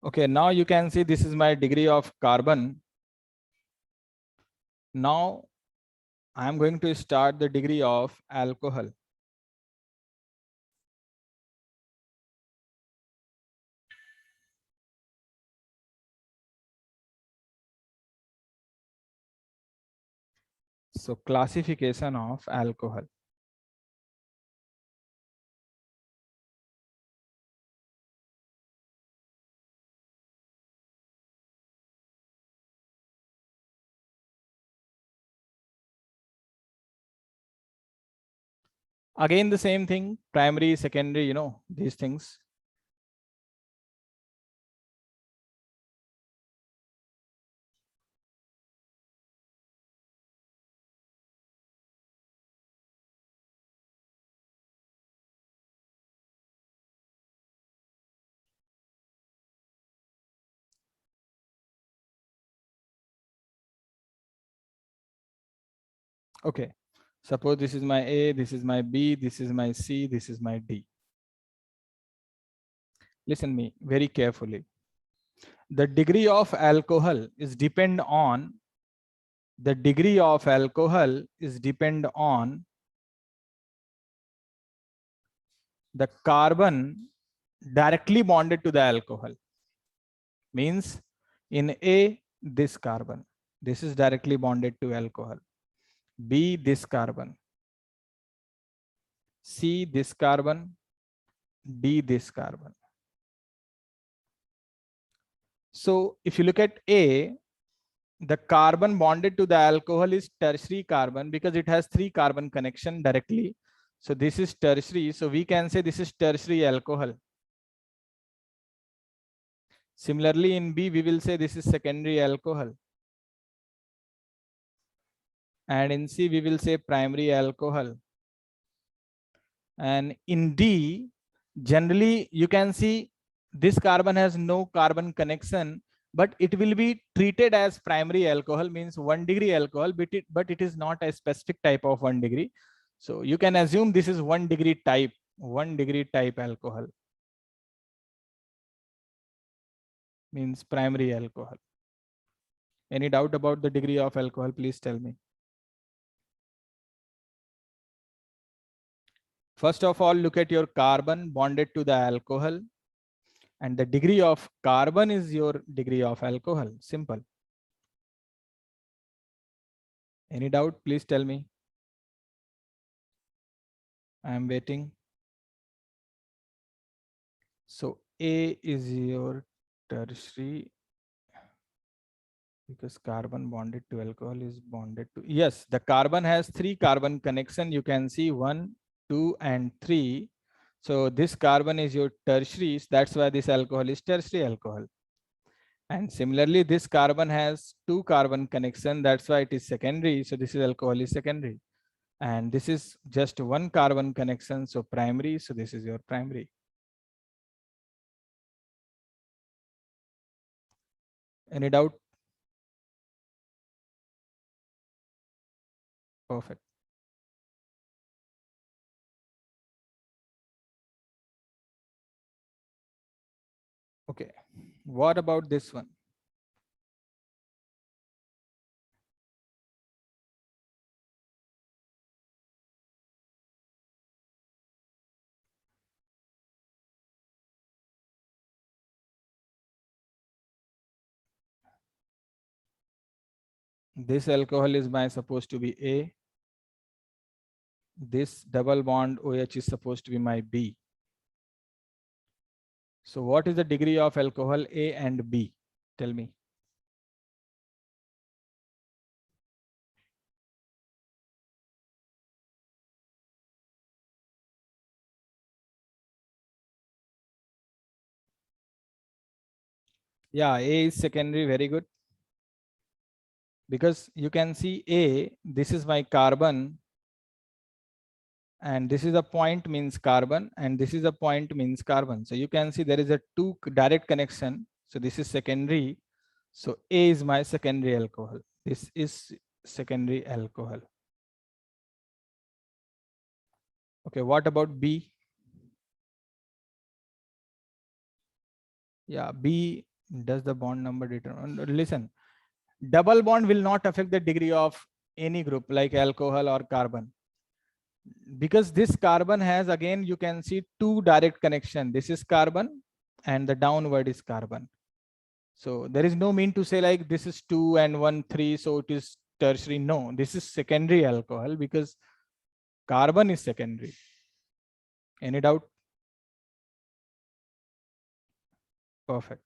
Okay, now you can see this is my degree of carbon. Now I am going to start the degree of alcohol. So classification of alcohol. Again, the same thing, primary, secondary, these things. Okay, suppose this is my A, this is my B, this is my C, this is my D. Listen me very carefully. The degree of alcohol is depend on the carbon directly bonded to the alcohol. Means in A, this carbon, this is directly bonded to alcohol. B, this carbon. C, this carbon. D, this carbon. So if you look at A, the carbon bonded to the alcohol is tertiary carbon because it has 3 carbon connection directly. So this is tertiary. So we can say this is tertiary alcohol. Similarly, in B, we will say this is secondary alcohol. And in C, we will say primary alcohol. And in D, generally, you can see this carbon has no carbon connection, but it will be treated as primary alcohol, means 1 degree alcohol, but it is not a specific type of 1 degree. So you can assume this is 1 degree type alcohol, means primary alcohol. Any doubt about the degree of alcohol? Please tell me. First of all, look at your carbon bonded to the alcohol, and the degree of carbon is your degree of alcohol. Simple. Any doubt? Please tell me. I am waiting. So A is your tertiary because carbon bonded to alcohol is bonded to, yes, the carbon has 3 carbon connection. You can see 1, 2, and 3. So this carbon is your tertiary. That's why this alcohol is tertiary alcohol. And similarly, this carbon has 2 carbon connection. That's why it is secondary. So this is alcohol is secondary. And this is just 1 carbon connection. So primary. So this is your primary. Any doubt? Perfect. Okay. What about this one? This alcohol is supposed to be A. This double bond OH is supposed to be my B. So what is the degree of alcohol A and B? Tell me. Yeah, A is secondary. Very good. Because you can see A, this is my carbon, and this is a point means carbon, and this is a point means carbon. So you can see there is a 2 direct connection. So this is secondary. So A is my secondary alcohol. This is secondary alcohol. Okay, what about B? Yeah, B Does the bond number determine? Listen, double bond will not affect the degree of any group like alcohol or carbon, because this carbon has, again you can see two direct connection. This is carbon and the downward is carbon. So there is no mean to say like this is 2 and 1 3, so it is tertiary. No, this is secondary alcohol because carbon is secondary. Any doubt? Perfect.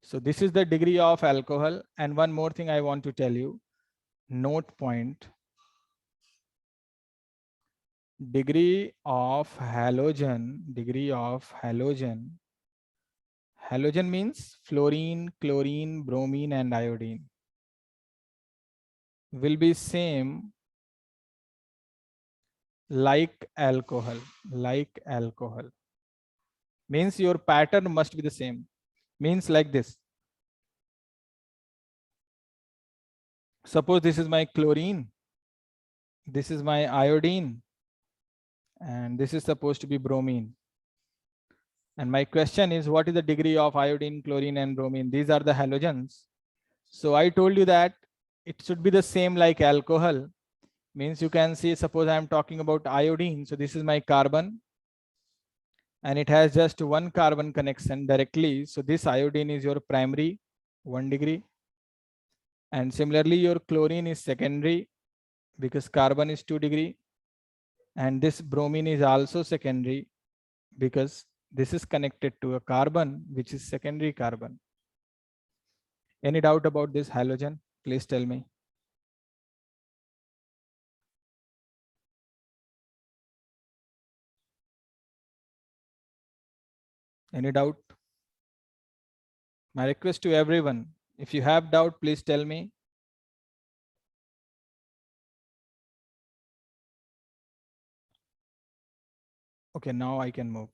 So this is the degree of alcohol. And one more thing I want to tell you, note point, degree of halogen, halogen means fluorine, chlorine, bromine and iodine, will be same like alcohol, means your pattern must be the same. Means like this. Suppose this is my chlorine, this is my iodine, and this is supposed to be bromine. And my question is, what is the degree of iodine, chlorine and bromine? These are the halogens. So I told you that it should be the same like alcohol. Means you can see, suppose I am talking about iodine. So this is my carbon and it has just one carbon connection directly. So this iodine is your primary, 1 degree. And similarly, your chlorine is secondary because carbon is 2 degree. And this bromine is also secondary because this is connected to a carbon, which is secondary carbon. Any doubt about this halogen? Please tell me. Any doubt? My request to everyone, if you have doubt, please tell me. Okay, now I can move.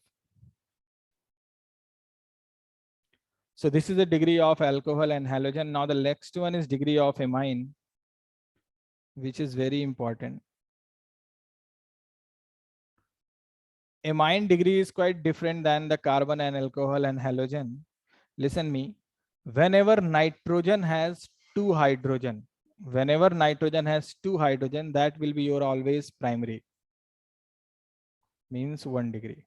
So this is the degree of alcohol and halogen. Now the next one is degree of amine, which is very important. Amine degree is quite different than the carbon and alcohol and halogen. Listen me, whenever nitrogen has 2 hydrogen, that will be your always primary, means 1 degree.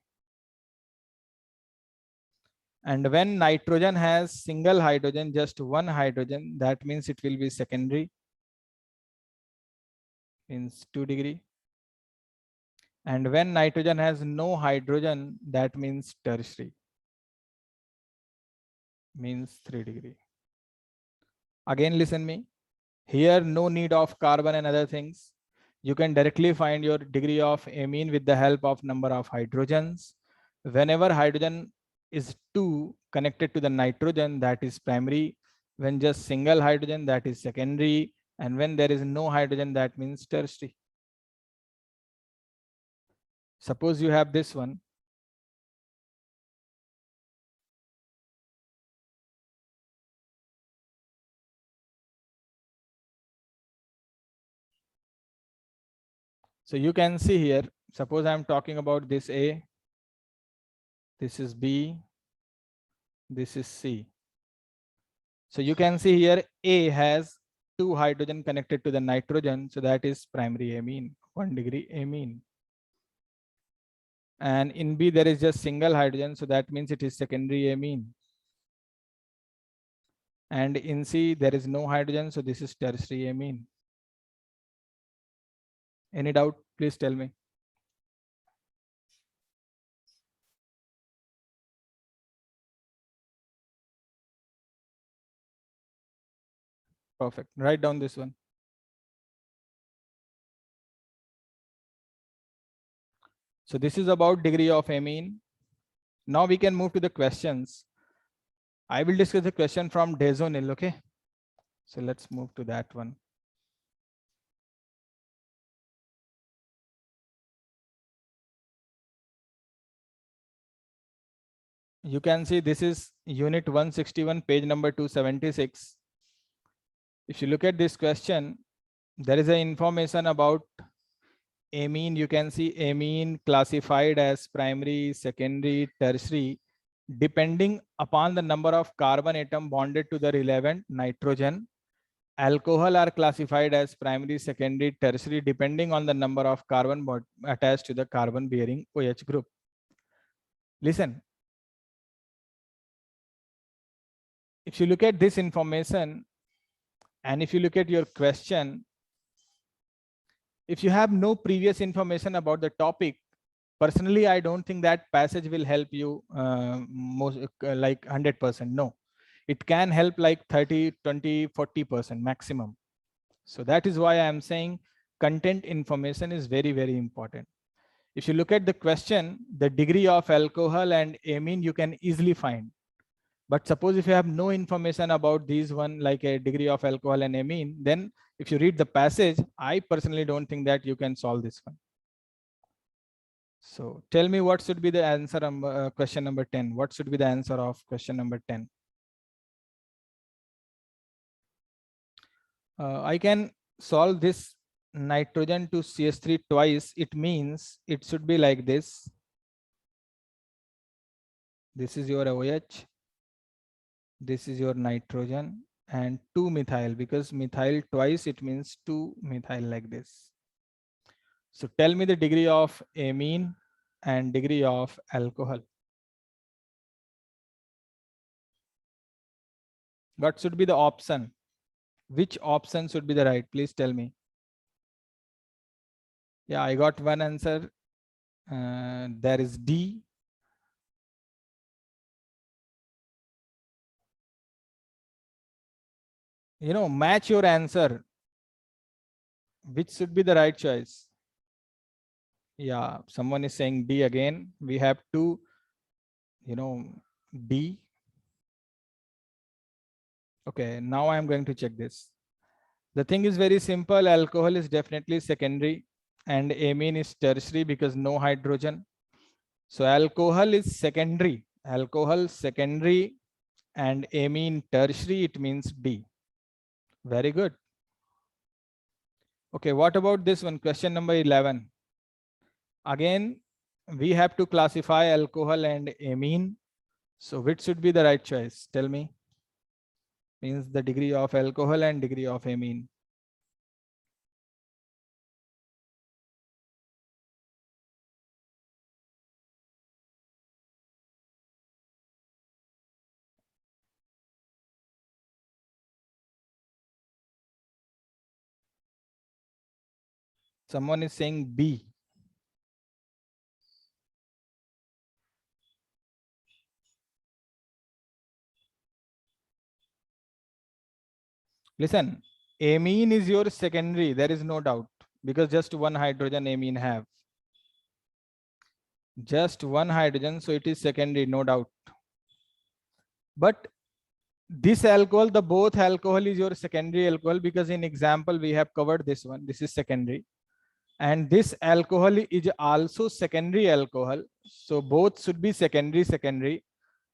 And when nitrogen has single hydrogen, just 1 hydrogen, that means it will be secondary, means 2 degree. And when nitrogen has no hydrogen, that means tertiary, means 3 degree. Again, listen me. Here, no need of carbon and other things. You can directly find your degree of amine with the help of number of hydrogens. Whenever hydrogen is 2 connected to the nitrogen, that is primary. When just single hydrogen, that is secondary. And when there is no hydrogen, that means tertiary. Suppose you have this one. So you can see here, suppose I'm talking about this A, this is B, this is C. So you can see here A has 2 hydrogen connected to the nitrogen. So that is primary amine, 1 degree amine. And in B there is just single hydrogen. So that means it is secondary amine. And in C there is no hydrogen. So this is tertiary amine. Any doubt? Please tell me. Perfect. Write down this one. So this is about degree of amine. Now we can move to the questions. I will discuss the question from Dezonil, okay? So let's move to that one. You can see this is unit 161, page number 276. If you look at this question, there is an information about amine. You can see amine classified as primary, secondary, tertiary, depending upon the number of carbon atom bonded to the relevant nitrogen. Alcohol are classified as primary, secondary, tertiary, depending on the number of carbon attached to the carbon bearing OH group. Listen, if you look at this information and if you look at your question, if you have no previous information about the topic, personally, I don't think that passage will help you most like 100%. No, it can help like 30, 20, 40% maximum. So that is why I am saying content information is very, very important. If you look at the question, the degree of alcohol and amine you can easily find. But suppose if you have no information about these one, like a degree of alcohol and amine, then if you read the passage, I personally don't think that you can solve this one. So tell me what should be the answer of question number 10. What should be the answer of question number 10? I can solve this nitrogen to CH3 twice. It means it should be like this. This is your OH. This is your nitrogen and 2-methyl, because methyl twice, it means 2-methyl like this. So tell me the degree of amine and degree of alcohol. What should be the option? Which option should be the right? Please tell me. Yeah, I got one answer. There is D. You know, match your answer. Which should be the right choice? Yeah, someone is saying D again. We have two, you know, D. Okay, now I am going to check this. The thing is very simple. Alcohol is definitely secondary and amine is tertiary because no hydrogen. So alcohol is secondary. Alcohol secondary and amine tertiary, it means D. Very good. Okay, what about this one? Question number 11. Again, we have to classify alcohol and amine. So which should be the right choice? Tell me. Means the degree of alcohol and degree of amine. Someone is saying B. Listen, amine is your secondary. There is no doubt because just one hydrogen amine have. Just one hydrogen, so it is secondary, no doubt. But this alcohol, the both alcohol is your secondary alcohol because in example we have covered this one. This is secondary. And this alcohol is also secondary alcohol. So both should be secondary,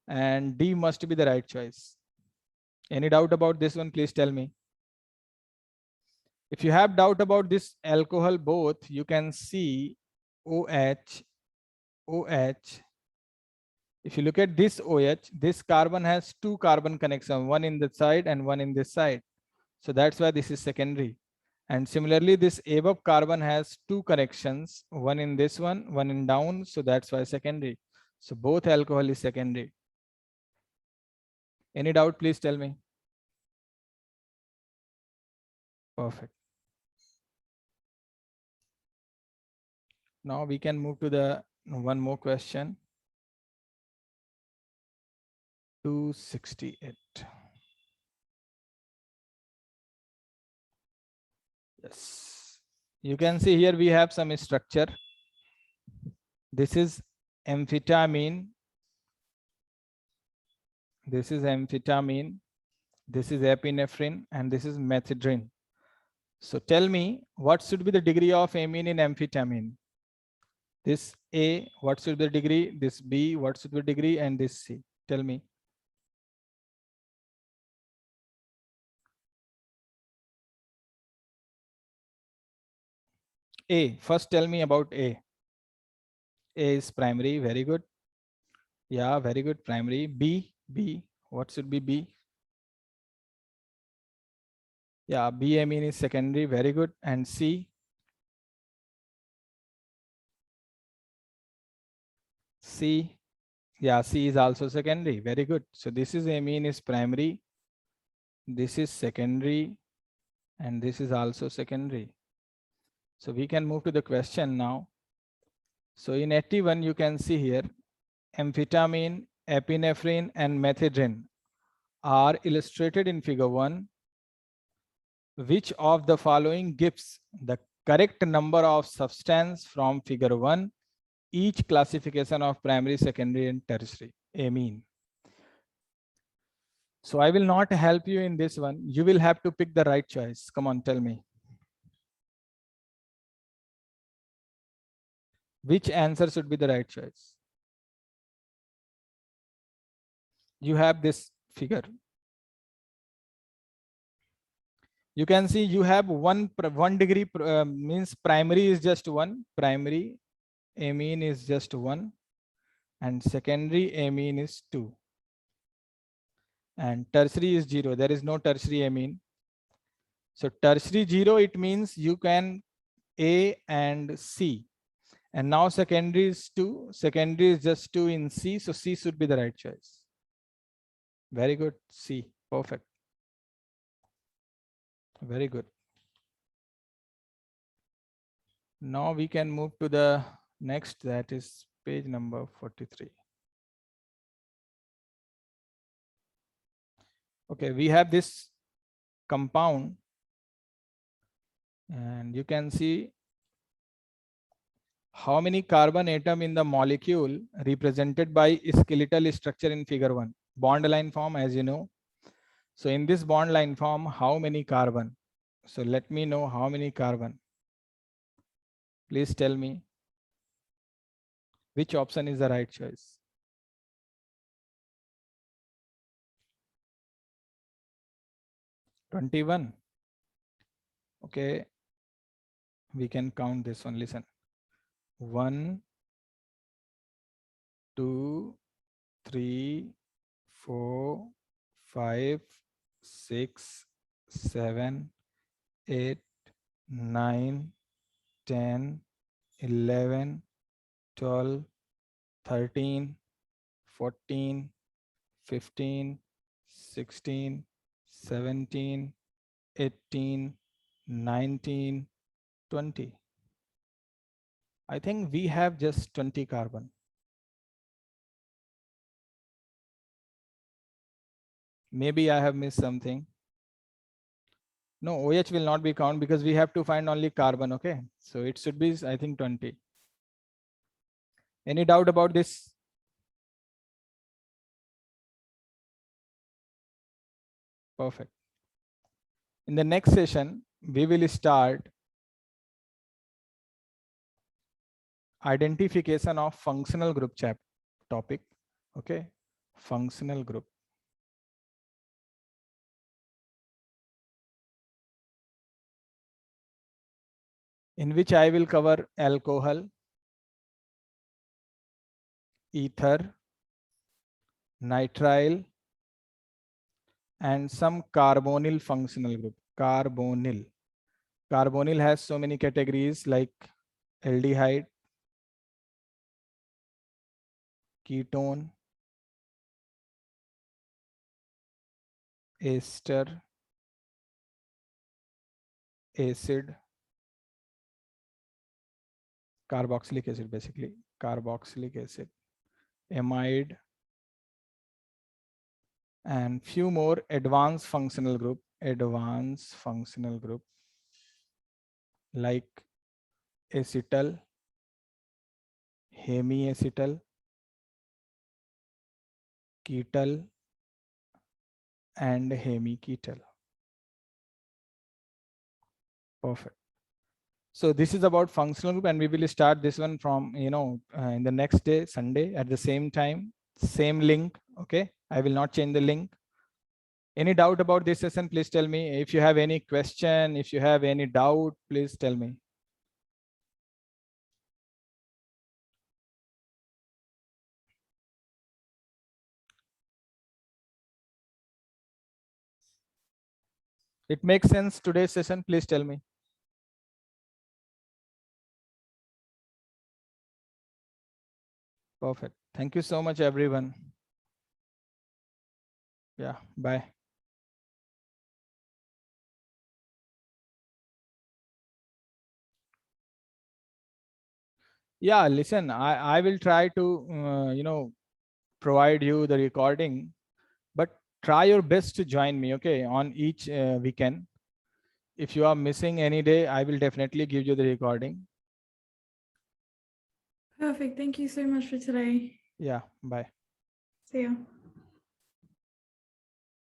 and D must be the right choice. Any doubt about this one? Please tell me. If you have doubt about this alcohol both, you can see OH. If you look at this OH, this carbon has two carbon connections, one in the side and one in this side. So that's why this is secondary. And similarly, this above carbon has two connections, one in this one in down. So that's why secondary. So both alcohol is secondary. Any doubt, please tell me. Perfect. Now we can move to the one more question. 268. Yes. You can see here we have some structure. This is amphetamine. This is amphetamine. This is epinephrine, and this is methadone. So tell me, what should be the degree of amine in amphetamine? This A, what should be the degree? This B, what should be the degree? And this C. Tell me. A, first tell me about A. A is primary, very good. Yeah, very good. Primary. B. What should be B? Yeah, B amine is secondary. Very good. And C. C. Yeah, C is also secondary. Very good. So this is amine is primary. This is secondary. And this is also secondary. So we can move to the question now. So in 81, you can see here, amphetamine, epinephrine, and methadone are illustrated in figure 1. Which of the following gives the correct number of substance from figure 1, each classification of primary, secondary, and tertiary amine? So I will not help you in this one. You will have to pick the right choice. Come on, tell me. Which answer should be the right choice? You have this figure. You can see you have one degree means primary is just 1. Primary amine is just 1. And secondary amine is 2. And tertiary is 0. There is no tertiary amine. So tertiary 0, it means you can A and C. And now secondary is 2. Secondary is just 2 in C. So C should be the right choice. Very good. C. Perfect. Very good. Now we can move to the next, that is page number 43. Okay, we have this compound and you can see how many carbon atom in the molecule represented by skeletal structure in figure 1. Bond line form, as you know. So in this bond line form, how many carbon? So let me know how many carbon. Please tell me which option is the right choice. (21). Okay, we can count this one. Listen. 1, 2, 3, 4, 5, 6, 7, 8, 9, 10, 11, 12, 13, 14, 15, 16, 17, 18, 19, 20. I think we have just 20 carbon. Maybe I have missed something. No, OH will not be count because we have to find only carbon. Okay, so it should be, I think, 20. Any doubt about this? Perfect. In the next session, we will start identification of functional group topic. Okay, functional group. In which I will cover alcohol, ether, nitrile, and some carbonyl functional group. Carbonyl. Carbonyl has so many categories like aldehyde, ketone, ester, acid, carboxylic acid, basically carboxylic acid, amide, and few more advanced functional group like acetal, hemiacetal, ketal, and hemiketal. Perfect. So this is about functional group, and we will start this one from in the next day, Sunday, at the same time, same link. Okay, I will not change the link. Any doubt about this session, please tell me. If you have any question, if you have any doubt, please tell me. It makes sense today's session? Please tell me. Perfect. Thank you so much, everyone. Yeah, bye. Yeah, listen, I will try to, provide you the recording, but try your best to join me, okay, on each weekend. If you are missing any day, I will definitely give you the recording. Perfect. Thank you so much for today. Yeah, bye. See you.